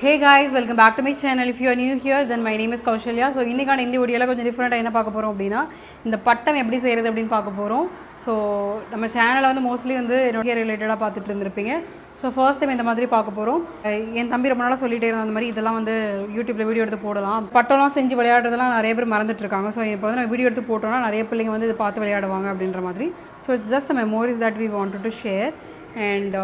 Hey guys, welcome back to my channel. If you are new here, then my name is Kaushalya. So இன்னைக்கான இந்த வீடியோல கொஞ்சம் டிஃபரெண்டா என்ன பார்க்க போறோம் அப்படினா இந்த பட்டம் எப்படி செய்யறது அப்படினு பார்க்க போறோம். ஸோ நம்ம சேனல்ல வந்து மோஸ்ட்லி வந்து என்னோட ரிலேட்டடாக பார்த்துட்டு இருந்திருப்பீங்க. ஸோ ஃபர்ஸ்ட் டைம் இந்த மாதிரி பார்க்க போகிறோம். என் தம்பி ரொம்ப நாளாக சொல்லிட்டே இருந்தால் அந்த மாதிரி இதெல்லாம் வந்து யூடியூப்பில் வீடியோ எடுத்து போடலாம். பட்டம்லாம் செஞ்சு விளையாடுறதெல்லாம் நிறைய பேர் மறந்துட்டு இருக்காங்க. ஸோ இப்போ வந்து நம்ம வீடியோ எடுத்து போட்டோம்னா நிறைய பிள்ளைங்க வந்து இதை பார்த்து விளையாடுவாங்க அப்படின்ற மாதிரி. So it's just memories that we wanted to share. And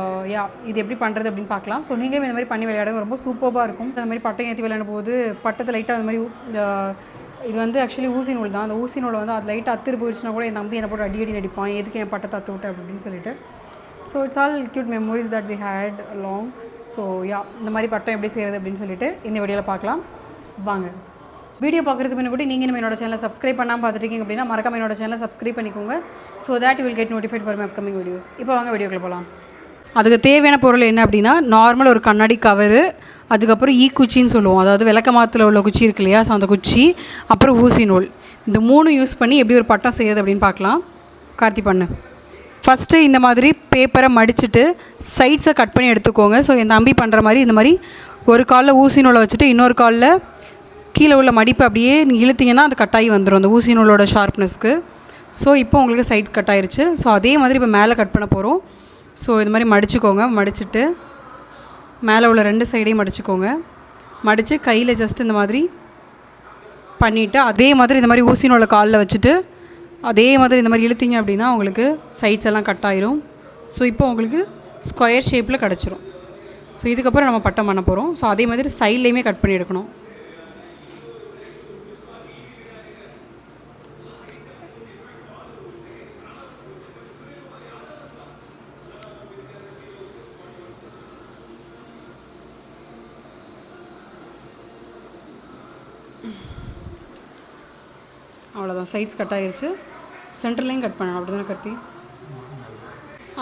இது எப்படி பண்ணுறது அப்படின்னு பார்க்கலாம். ஸோ நீங்களும் இந்த மாதிரி பண்ணி விளையாடுங்க, ரொம்ப சூப்பராக இருக்கும். அந்த மாதிரி பட்டம் ஏற்றி விளையாடும் போது பட்டத்தை லைட்டாக அந்த மாதிரி இது வந்து ஆக்சுவலி ஊசி நூல் தான். அந்த ஊசி நூலை வந்து அது லைட்டாக அத்துரு போயிடுச்சுன்னா கூட என் தம்பி என்னை போட்டு அடி நடிப்பான், எதுக்கு என் பட்டத்தை அத்து விட்டேன் அப்படின்னு சொல்லிட்டு. So it's all cute memories that we had long. So இந்த மாதிரி பட்டம் எப்படி செய்கிறது அப்படின்னு சொல்லிட்டு இந்த வீடியோவில் பார்க்கலாம் வாங்க. வீடியோ பார்க்குறதுக்கு முன்னாடி கூட நீங்கள் நம்ம என்னோட சேனலை சப்ஸ்கிரைப் பண்ணாமல் பார்த்துருக்கீங்க அப்படின்னா மறக்காம என்னோட சேனலை சப்ஸ்கிரைப் பண்ணிக்கோங்க. So that you will get notified for my upcoming videos. இப்போ வாங்க வீடியோக்குள்ள போகலாம். அதுக்கு தேவையான பொருள் என்ன அப்படின்னா நார்மல் ஒரு கண்ணாடி கவரு, அதுக்கப்புறம் குச்சின்னு சொல்லுவோம், அதாவது விளக்கமாத்தில் உள்ள குச்சி இருக்கு இல்லையா, ஸோ அந்த குச்சி, அப்புறம் ஊசி நூல், இந்த மூணு யூஸ் பண்ணி எப்படி ஒரு பட்டம் செய்யுது அப்படின்னு பார்க்கலாம். கார்த்தி பண்ணு. ஃபஸ்ட்டு இந்த மாதிரி பேப்பரை மடிச்சுட்டு சைட்ஸை கட் பண்ணி எடுத்துக்கோங்க. ஸோ என் தம்பி பண்ணுற மாதிரி இந்த மாதிரி ஒரு காலில் ஊசி நூலை வச்சுட்டு இன்னொரு காலில் கீழே உள்ள மடிப்பு அப்படியே இழுத்திங்கன்னா அது கட்டாகி வந்துடும் அந்த ஊசி நூலோட ஷார்ப்னஸ்க்கு. ஸோ இப்போ உங்களுக்கு சைட் கட் ஆயிடுச்சு. ஸோ அதே மாதிரி இப்போ மேலே கட் பண்ண போகிறோம். ஸோ இது மாதிரி மடிச்சுக்கோங்க. மடிச்சுட்டு மேலே உள்ள ரெண்டு சைடையும் மடிச்சுக்கோங்க. மடித்து கையில் ஜஸ்ட் இந்த மாதிரி பண்ணிவிட்டு அதே மாதிரி இந்த மாதிரி ஊசி நூலை காலில் வச்சுட்டு அதே மாதிரி இந்த மாதிரி இழுத்திங்க அப்படின்னா உங்களுக்கு சைட்ஸ் எல்லாம் கட் ஆயிரும். ஸோ இப்போ உங்களுக்கு ஸ்கொயர் ஷேப்பில் கிடச்சிரும். ஸோ இதுக்கப்புறம் நம்ம பட்டம் பண்ண போகிறோம். ஸோ அதே மாதிரி சைட்லேயுமே கட் பண்ணி எடுக்கணும். அவ்வளோதான், சைட்ஸ் கட் ஆகிருச்சு. சென்டர்லேயும் கட் பண்ணணும், அப்படி தானே கத்தி.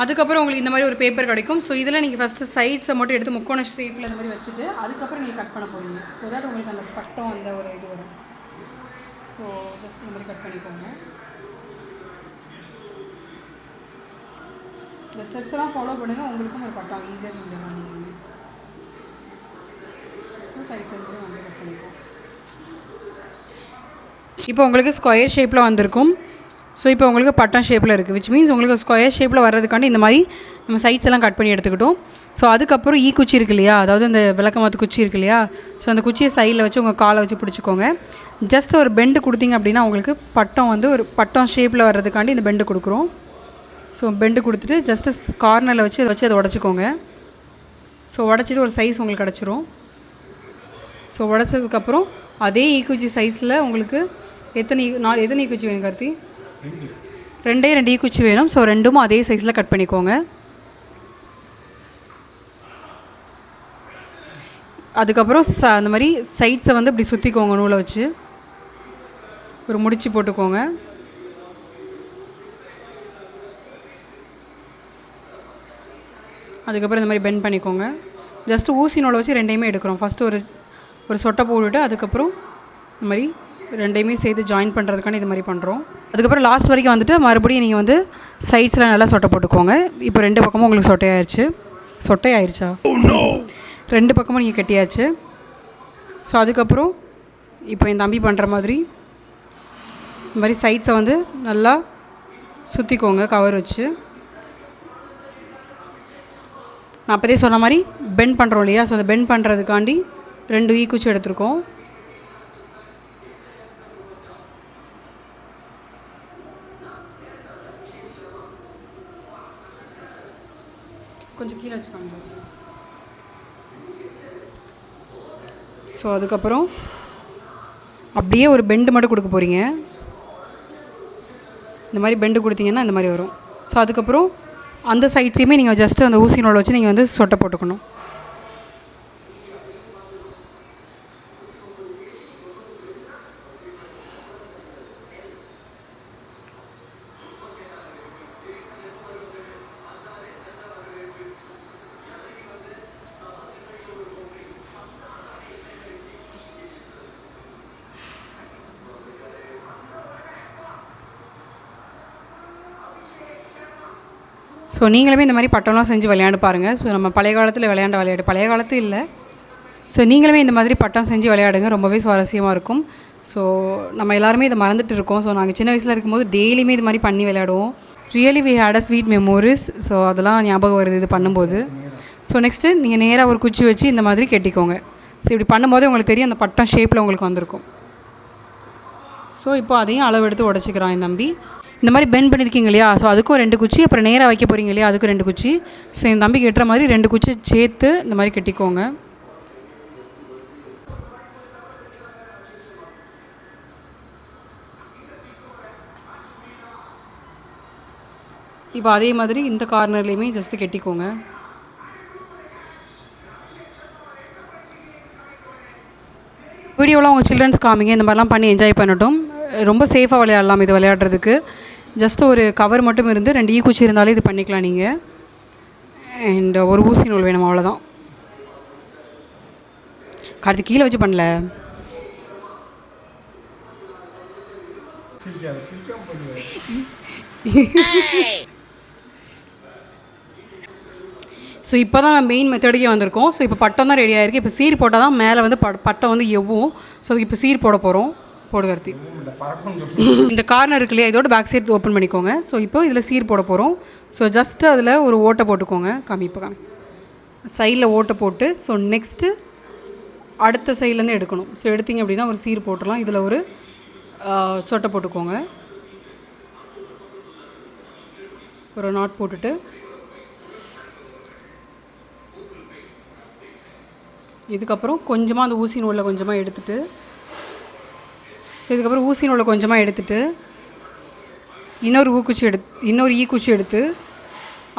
அதுக்கப்புறம் உங்களுக்கு இந்த மாதிரி ஒரு பேப்பர் கிடைக்கும். ஸோ இதில் நீங்கள் ஃபஸ்ட்டு சைட்ஸை மட்டும் எடுத்து முக்கோண ஷேப்பில் இந்த மாதிரி வச்சுட்டு அதுக்கப்புறம் நீங்கள் கட் பண்ண போகிறீங்க. ஸோ தட் உங்களுக்கு அந்த பட்டம் அந்த ஒரு இது வரும். ஸோ ஜஸ்ட் இந்த மாதிரி கட் பண்ணிக்கோங்க. இந்த ஸ்டெப்ஸ் எல்லாம் ஃபாலோ பண்ணுங்கள், உங்களுக்கும் ஒரு பட்டம் ஈஸியாக செஞ்சுக்கலாம் நீங்கள். ஸோ சைட்ஸ் வந்து நம்ம கட் பண்ணிக்கோங்க. இப்போ உங்களுக்கு ஸ்கொயர் ஷேப்பில் வந்திருக்கும். ஸோ இப்போ உங்களுக்கு பட்டம் ஷேப்பில் இருக்குது, விச் மீன்ஸ் உங்களுக்கு ஸ்கொயர் ஷேப்பில் வர்றதுக்காண்டி இந்த மாதிரி நம்ம சைட்ஸ் எல்லாம் கட் பண்ணி எடுத்துக்கிட்டோம். ஸோ அதுக்கப்புறம் குச்சி இருக்கு இல்லையா, அதாவது அந்த விளக்கமாத்து குச்சி இருக்கு இல்லையா, ஸோ அந்த குச்சியை சைடில் வச்சு உங்கள் காலை வச்சு பிடிச்சிக்கோங்க. ஜஸ்ட் ஒரு பெண்டு கொடுத்தீங்க அப்படின்னா உங்களுக்கு பட்டம் வந்து ஒரு பட்டம் ஷேப்பில் வர்றதுக்காண்டி இந்த பெண்டு கொடுக்குறோம். ஸோ பெண்டு கொடுத்துட்டு ஜஸ்ட்டு கார்னரில் வச்சு அதை உடச்சிக்கோங்க. ஸோ உடச்சிட்டு ஒரு சைஸ் உங்களுக்கு கிடச்சிரும். ஸோ உடச்சதுக்கப்புறம் அதே குச்சி சைஸில் உங்களுக்கு எத்தனை குச்சி வேணும் கார்த்தி? ரெண்டு குச்சி வேணும். ஸோ ரெண்டும் அதே சைஸில் கட் பண்ணிக்கோங்க. அதுக்கப்புறம் அந்த மாதிரி சைட்ஸை வந்து இப்படி சுற்றிக்கோங்க, நூலை வச்சு ஒரு முடிச்சு போட்டுக்கோங்க. அதுக்கப்புறம் இந்த மாதிரி பெண்ட் பண்ணிக்கோங்க. ஜஸ்ட்டு ஊசி நூலை வச்சு ரெண்டையுமே எடுக்கிறோம். ஃபஸ்ட்டு ஒரு சொட்டை போட்டுவிட்டு அதுக்கப்புறம் இந்த மாதிரி ரெண்டையுமே சேர்த்து ஜாயின் பண்ணுறதுக்கான இது மாதிரி பண்ணுறோம். அதுக்கப்புறம் லாஸ்ட் வரைக்கும் வந்துட்டு மறுபடியும் நீங்கள் வந்து சைட்ஸில் நல்லா சொட்டை போட்டுக்கோங்க. இப்போ ரெண்டு பக்கமும் உங்களுக்கு சொட்டையாயிருச்சா ரெண்டு பக்கமும் நீங்கள் கட்டியாச்சு. ஸோ அதுக்கப்புறம் இப்போ என் தம்பி பண்ணுற மாதிரி இந்த மாதிரி சைட்ஸை வந்து நல்லா சுற்றிக்கோங்க கவர் வச்சு. நான் அப்போதே சொன்ன மாதிரி பெண்ட் பண்ணுறோம் இல்லையா, ஸோ அந்த பெண்ட் பண்ணுறதுக்காண்டி ரெண்டு குச்சி எடுத்துருக்கோம். கொஞ்சம் கீழே வச்சுக்கோங்க. ஸோ அதுக்கப்புறம் அப்படியே ஒரு பெண்டு மட்டும் கொடுக்க போகிறீங்க. இந்த மாதிரி பெண்டு கொடுத்தீங்கன்னா இந்த மாதிரி வரும். ஸோ அதுக்கப்புறம் அந்த சைட்ஸையுமே நீங்கள் ஜஸ்ட்டு அந்த ஊசி நூலை வச்சு நீங்கள் வந்து சொட்டை போட்டுக்கணும். ஸோ நீங்களுமே இந்த மாதிரி பட்டம்லாம் செஞ்சு விளையாண்டு பாருங்கள். ஸோ நம்ம பழைய காலத்தில் விளையாண்ட விளையாட்டு, பழைய காலத்து இல்லை, ஸோ நீங்களுமே இந்த மாதிரி பட்டம் செஞ்சு விளையாடுங்க, ரொம்பவே சுவாரஸ்யமாக இருக்கும். ஸோ நம்ம எல்லாருமே இதை மறந்துட்டு இருக்கோம். ஸோ நாங்கள் சின்ன வயசில் இருக்கும்போது டெய்லியுமே இது மாதிரி பண்ணி விளையாடுவோம். Really we had a sweet memories. So அதெல்லாம் ஞாபகம் வருது இது பண்ணும்போது. ஸோ நெக்ஸ்ட்டு நீங்கள் நேராக ஒரு குச்சி வச்சு இந்த மாதிரி கெட்டிக்கோங்க. ஸோ இப்படி பண்ணும்போது உங்களுக்கு தெரியும் அந்த பட்டம் ஷேப்பில் உங்களுக்கு வந்திருக்கும். ஸோ இப்போ அதையும் அளவு எடுத்து உடச்சிக்கிறான் என் தம்பி. இந்த மாதிரி பெண்ட் பண்ணியிருக்கீங்க இல்லையா, ஸோ அதுக்கும் 2 குச்சி, அப்புறம் நேராக வைக்க போகிறீங்க இல்லையா, அதுக்கும் 2 குச்சி. ஸோ என் தம்பி கெட்டுற மாதிரி 2 குச்சி சேர்த்து இந்த மாதிரி கெட்டிக்கோங்க. இப்போ அதே மாதிரி இந்த கார்னர்லேயுமே ஜஸ்ட்டு கெட்டிக்கோங்க. வீடியோலாம் உங்கள் சில்ட்ரன்ஸ் காமிங்க, இந்த மாதிரிலாம் பண்ணி என்ஜாய் பண்ணட்டும். ரொம்ப சேஃபாக விளையாடலாம் இது விளையாடுறதுக்கு. ஜஸ்ட் ஒரு கவர் மட்டும் இருந்து 2 ஈக்குச்சி இருந்தாலே இது பண்ணிக்கலாம் நீங்கள். அண்ட் ஒரு ஊசி நூல் வேணும், அவ்வளோதான். கார்த்திக் கீழே வச்சு பண்ணல. ஸோ இப்போ தான் மெயின் மெத்தடுக்கே வந்திருக்கோம். ஸோ இப்போ பட்டம் தான் ரெடி ஆகிருக்கு. இப்போ சீர் போட்டால் தான் மேலே வந்து பட்டம் வந்து எவ்வும். ஸோ அதுக்கு இப்போ சீர் போட போகிறோம். போடு கார்த்தி. இந்த கார்னர் இருக்கு இல்லையா, இதோட பேக் சைடு ஓப்பன் பண்ணிக்கோங்க. ஸோ இப்போ இதில் சீர் போட போகிறோம். ஸோ ஜஸ்ட்டு அதில் ஒரு ஓட்டை போட்டுக்கோங்க. இப்போ சைடில் ஓட்டை போட்டு, ஸோ நெக்ஸ்ட்டு அடுத்த சைட்லேருந்து எடுக்கணும். ஸோ எடுத்திங்க அப்படின்னா ஒரு சீர் போட்டுடலாம். இதில் ஒரு சொட்டை போட்டுக்கோங்க. ஒரு நாட் போட்டுட்டு இதுக்கப்புறம் கொஞ்சமாக அந்த ஊசி நூலில் கொஞ்சமாக எடுத்துகிட்டு, ஸோ இதுக்கப்புறம் ஊசி நூலில் கொஞ்சமாக எடுத்துகிட்டு இன்னொரு ஈக்குச்சி எடுத்து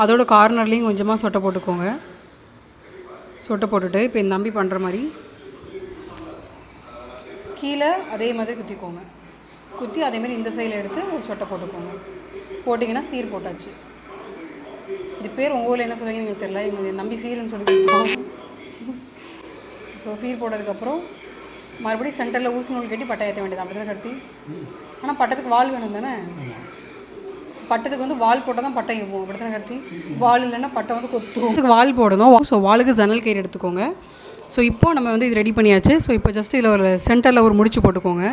அதோட கார்னர்லேயும் கொஞ்சமாக சொட்டை போட்டுக்கோங்க. சொட்டை போட்டுட்டு இப்போ என் தம்பி பண்ணுற மாதிரி கீழே அதே மாதிரி குத்திக்கோங்க. குத்தி அதேமாதிரி இந்த சைடில் எடுத்து ஒரு சொட்டை போட்டுக்கோங்க. போட்டிங்கன்னா சீர் போட்டாச்சு. இது பேர் உங்கள் ஊரில் என்ன சொல்லுவீங்கன்னு எனக்கு தெரியல. எங்கள் நம்பி சீருன்னு சொல்லி கொடுத்தோம். ஸோ சீர் போட்டதுக்கப்புறம் மறுபடியும் சென்டரில் ஊசி நூல் கட்டி பட்டை ஏற்ற வேண்டியது. அப்படி தான் கருத்தி. ஆனால் பட்டத்துக்கு வால் வேணும் தானே. பட்டத்துக்கு வந்து வால் போட்டால் தான் பட்டை ஏவும். அப்படி தானே கருத்தி. வால் இல்லைன்னா பட்டை வந்து கொத்தும். அதுக்கு வால் போடணும். ஸோ வாலுக்கு ஜன்னல் கயிறு எடுத்துக்கோங்க. ஸோ இப்போ நம்ம வந்து இது ரெடி பண்ணியாச்சு. ஸோ இப்போ ஜஸ்ட் இதில் ஒரு சென்டரில் ஒரு முடிச்சு போட்டுக்கோங்க.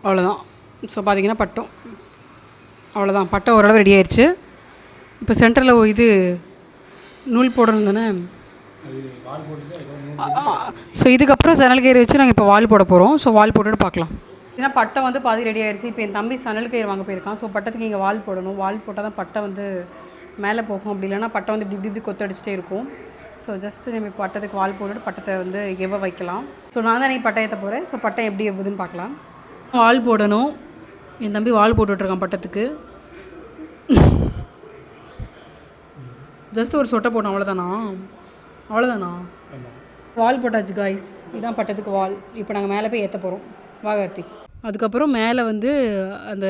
அவ்வளோதான். ஸோ பார்த்தீங்கன்னா பட்டம் அவ்வளோதான். பட்டம் ஓரளவு ரெடி ஆயிடுச்சு. இப்போ சென்டரில் இது நூல் போடணும் தானே. ஸோ இதுக்கப்புறம் சணல் கயிறு வச்சு நாங்கள் இப்போ வால் போட போகிறோம். ஸோ வால் போட்டுட்டு பார்க்கலாம். ஏன்னா பட்டம் வந்து பாதி ரெடி ஆகிடுச்சு. இப்போ என் தம்பி சணல் கயிறு வாங்க போயிருக்கான். ஸோ பட்டத்துக்கு இங்கே வால் போடணும். வால் போட்டால் தான் பட்டை வந்து மேலே போகும். அப்படி இல்லைன்னா பட்டை வந்து இப்படி கொத்தடிச்சிட்டே இருக்கும். ஸோ ஜஸ்ட்டு நம்ம இப்போ பட்டத்துக்கு வால் போட்டுட்டு பட்டத்தை வந்து எவ்வ வைக்கலாம். ஸோ நான் தான் நீ பட்டை ஏற்ற போகிறேன். ஸோ பட்டை எப்படி எவ்வுதுன்னு பார்க்கலாம். வால் போடணும். என் தம்பி வால் போட்டுட்ருக்கான் பட்டத்துக்கு. ஜஸ்ட் ஒரு சொட்டை போட்டோம், அவ்வளோதானா. வால் போட்டாச்சு காய்ஸ். இதுதான் பட்டத்துக்கு வால். இப்போ நாங்கள் மேலே போய் ஏற்ற போகிறோம். வாகார்த்தி. அதுக்கப்புறம் மேலே வந்து அந்த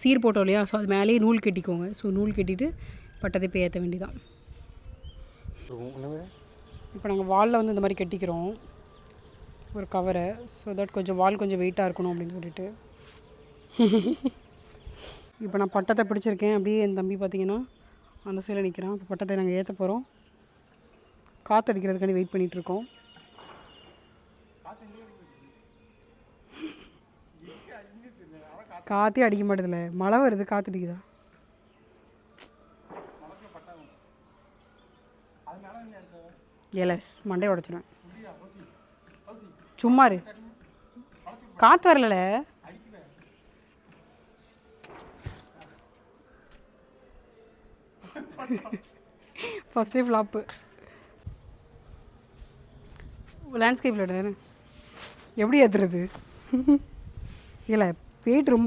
சீர் போட்டோம் இல்லையா, ஸோ அது மேலேயே நூல் கட்டிக்கோங்க. ஸோ நூல் கட்டிட்டு பட்டத்தை போய் ஏற்ற வேண்டியதான். இப்போ நாங்கள் வாலில் வந்து இந்த மாதிரி கட்டிக்கிறோம் ஒரு கவரை. ஸோ தட் கொஞ்சம் வால் கொஞ்சம் வெயிட்டாக இருக்கணும் அப்படின்னு சொல்லிட்டு. இப்போ நான் பட்டத்தை பிடிச்சிருக்கேன். அப்படியே என் தம்பி பார்த்தீங்கன்னா அந்த சைடில் நிற்கிறான். இப்போ பட்டத்தை நாங்கள் ஏற்ற போகிறோம். காற்று அடிக்கிறதுக்காண்டி வெயிட் பண்ணிகிட்ருக்கோம். காற்றே அடிக்க மாட்டேதில்ல. மழை வருது, காற்று அடிக்குதா? எலஸ் மண்டே உடச்சிடுவேன். சும்மா இரு, காற்று வரல. ஃபஸ்ட்டே ஃப்ளாப்பு. லேண்ட்ஸ்கேப்பில் எப்படி ஏற்றுறது? இல்லை வெயிட் ரொம்ப